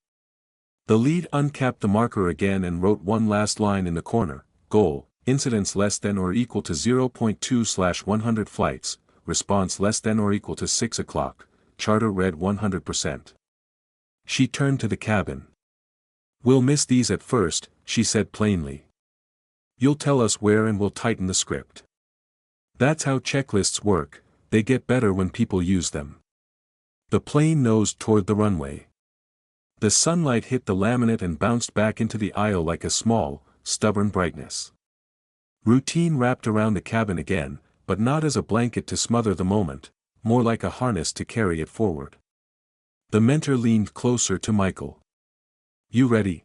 [SPEAKER 1] The lead uncapped the marker again and wrote one last line in the corner, goal, incidence less than or equal to 0.2/100 flights, response less than or equal to 6 o'clock, charter red 100%. She turned to the cabin. "We'll miss these at first," she said plainly. "You'll tell us where and we'll tighten the script. That's how checklists work, they get better when people use them." The plane nosed toward the runway. The sunlight hit the laminate and bounced back into the aisle like a small, stubborn brightness. Routine wrapped around the cabin again, but not as a blanket to smother the moment, more like a harness to carry it forward. The mentor leaned closer to Michael. "You ready?"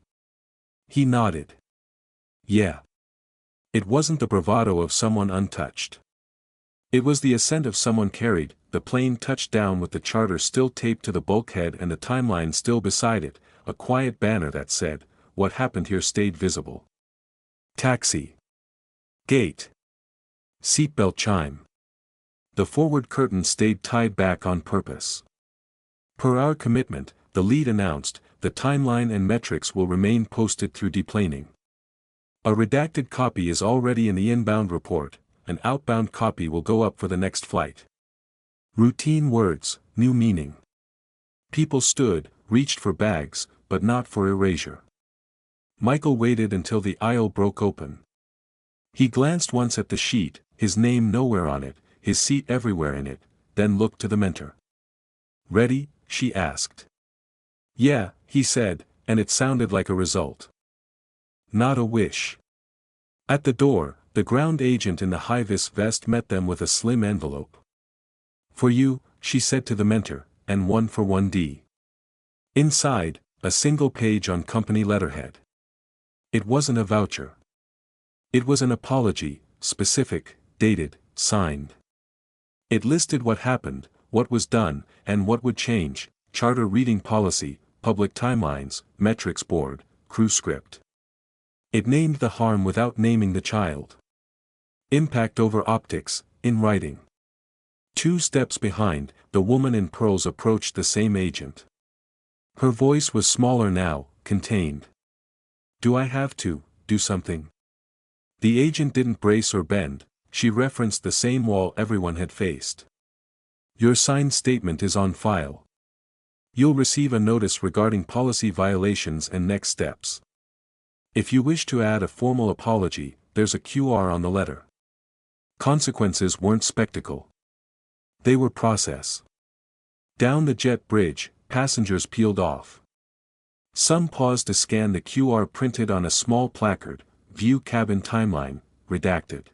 [SPEAKER 1] He nodded. "Yeah." It wasn't the bravado of someone untouched. It was the ascent of someone carried. The plane touched down with the charter still taped to the bulkhead and the timeline still beside it, a quiet banner that said, "What happened here stayed visible." Taxi. Gate. Seatbelt chime. The forward curtain stayed tied back on purpose. "Per our commitment," the lead announced, "the timeline and metrics will remain posted through deplaning. A redacted copy is already in the inbound report, an outbound copy will go up for the next flight." Routine words, new meaning. People stood, reached for bags, but not for erasure. Michael waited until the aisle broke open. He glanced once at the sheet, his name nowhere on it, his seat everywhere in it, then looked to the mentor. "Ready?" she asked. "Yeah," he said, and it sounded like a result. Not a wish. At the door, the ground agent in the high-vis vest met them with a slim envelope. "For you," she said to the mentor, "and one for 1D. Inside, a single page on company letterhead. It wasn't a voucher. It was an apology, specific, dated, signed. It listed what happened, what was done, and what would change: charter reading policy, public timelines, metrics board, crew script. It named the harm without naming the child. Impact over optics, in writing." 2 steps behind, the woman in pearls approached the same agent. Her voice was smaller now, contained. "Do I have to do something?" The agent didn't brace or bend, she referenced the same wall everyone had faced. "Your signed statement is on file. You'll receive a notice regarding policy violations and next steps. If you wish to add a formal apology, there's a QR on the letter." Consequences weren't spectacle. They were process. Down the jet bridge, passengers peeled off. Some paused to scan the QR printed on a small placard, "View cabin timeline, redacted."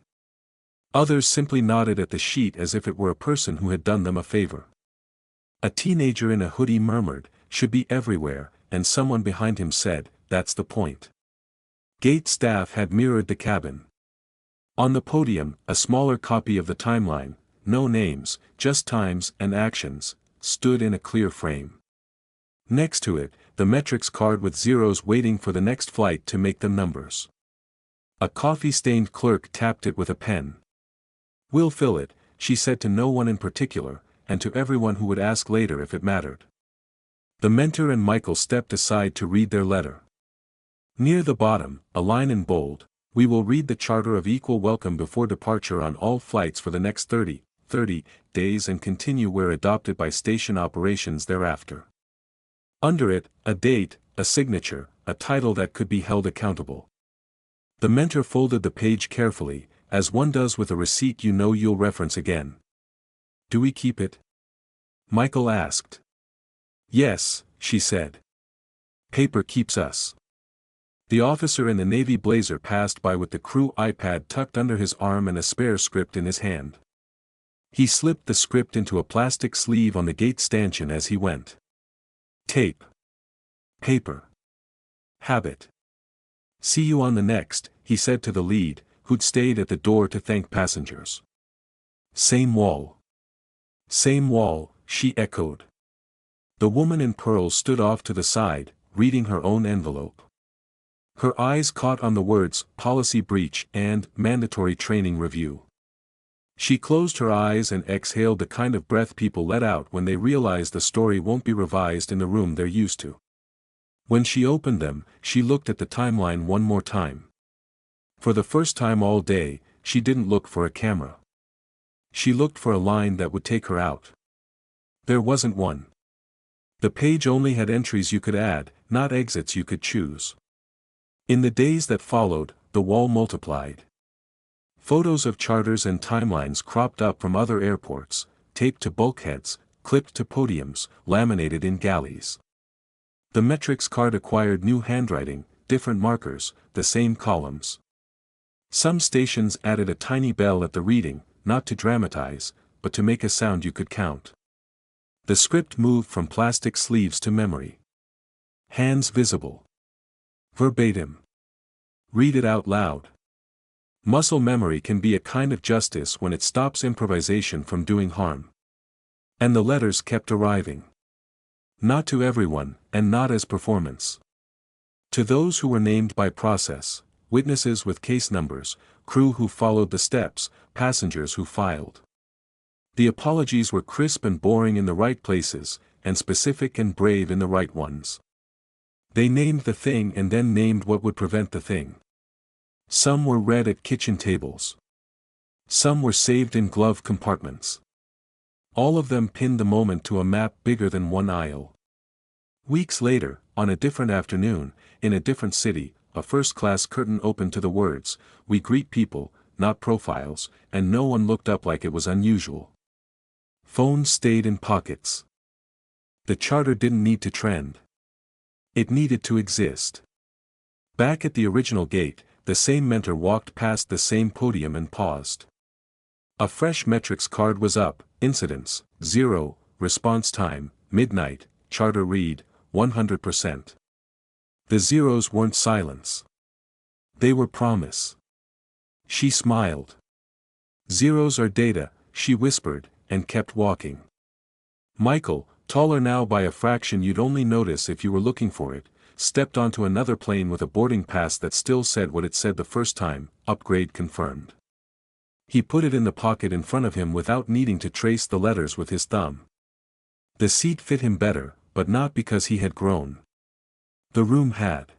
[SPEAKER 1] Others simply nodded at the sheet as if it were a person who had done them a favor. A teenager in a hoodie murmured, "Should be everywhere," and someone behind him said, "That's the point." Gate staff had mirrored the cabin. On the podium, a smaller copy of the timeline, no names, just times and actions, stood in a clear frame. Next to it, the metrics card with zeros waiting for the next flight to make them numbers. A coffee-stained clerk tapped it with a pen. "We'll fill it," she said to no one in particular, and to everyone who would ask later if it mattered. The mentor and Michael stepped aside to read their letter. Near the bottom, a line in bold, "We will read the charter of equal welcome before departure on all flights for the next 30 days and continue where adopted by station operations thereafter." Under it, a date, a signature, a title that could be held accountable. The mentor folded the page carefully, as one does with a receipt you know you'll reference again. "Do we keep it?" Michael asked. "Yes," she said. "Paper keeps us." The officer in the navy blazer passed by with the crew iPad tucked under his arm and a spare script in his hand. He slipped the script into a plastic sleeve on the gate stanchion as he went. "Tape. Paper. Habit. See you on the next," he said to the lead, who'd stayed at the door to thank passengers. "Same wall." "Same wall," she echoed. The woman in pearls stood off to the side, reading her own envelope. Her eyes caught on the words, "policy breach" and "mandatory training review." She closed her eyes and exhaled the kind of breath people let out when they realize the story won't be revised in the room they're used to. When she opened them, she looked at the timeline one more time. For the first time all day, she didn't look for a camera. She looked for a line that would take her out. There wasn't one. The page only had entries you could add, not exits you could choose. In the days that followed, the wall multiplied. Photos of charters and timelines cropped up from other airports, taped to bulkheads, clipped to podiums, laminated in galleys. The metrics card acquired new handwriting, different markers, the same columns. Some stations added a tiny bell at the reading, not to dramatize, but to make a sound you could count. The script moved from plastic sleeves to memory. Hands visible. Verbatim. Read it out loud. Muscle memory can be a kind of justice when it stops improvisation from doing harm. And the letters kept arriving. Not to everyone, and not as performance. To those who were named by process, witnesses with case numbers, crew who followed the steps, passengers who filed. The apologies were crisp and boring in the right places, and specific and brave in the right ones. They named the thing and then named what would prevent the thing. Some were read at kitchen tables. Some were saved in glove compartments. All of them pinned the moment to a map bigger than one aisle. Weeks later, on a different afternoon, in a different city, a first-class curtain opened to the words, "We greet people, not profiles," and no one looked up like it was unusual. Phones stayed in pockets. The charter didn't need to trend. It needed to exist. Back at the original gate, the same mentor walked past the same podium and paused. A fresh metrics card was up, incidents, 0, response time, midnight, charter read, 100%. The zeros weren't silence. They were promise. She smiled. "Zeros are data," she whispered, and kept walking. Michael, taller now by a fraction you'd only notice if you were looking for it, stepped onto another plane with a boarding pass that still said what it said the first time, upgrade confirmed. He put it in the pocket in front of him without needing to trace the letters with his thumb. The seat fit him better, but not because he had grown. The room had.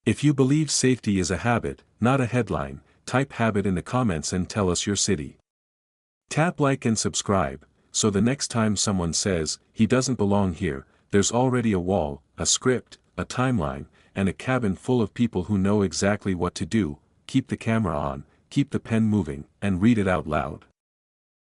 [SPEAKER 1] If you believe safety is a habit, not a headline, type habit in the comments and tell us your city. Tap like and subscribe, so the next time someone says, "He doesn't belong here," there's already a wall, a script, a timeline, and a cabin full of people who know exactly what to do. Keep the camera on, keep the pen moving, and read it out loud.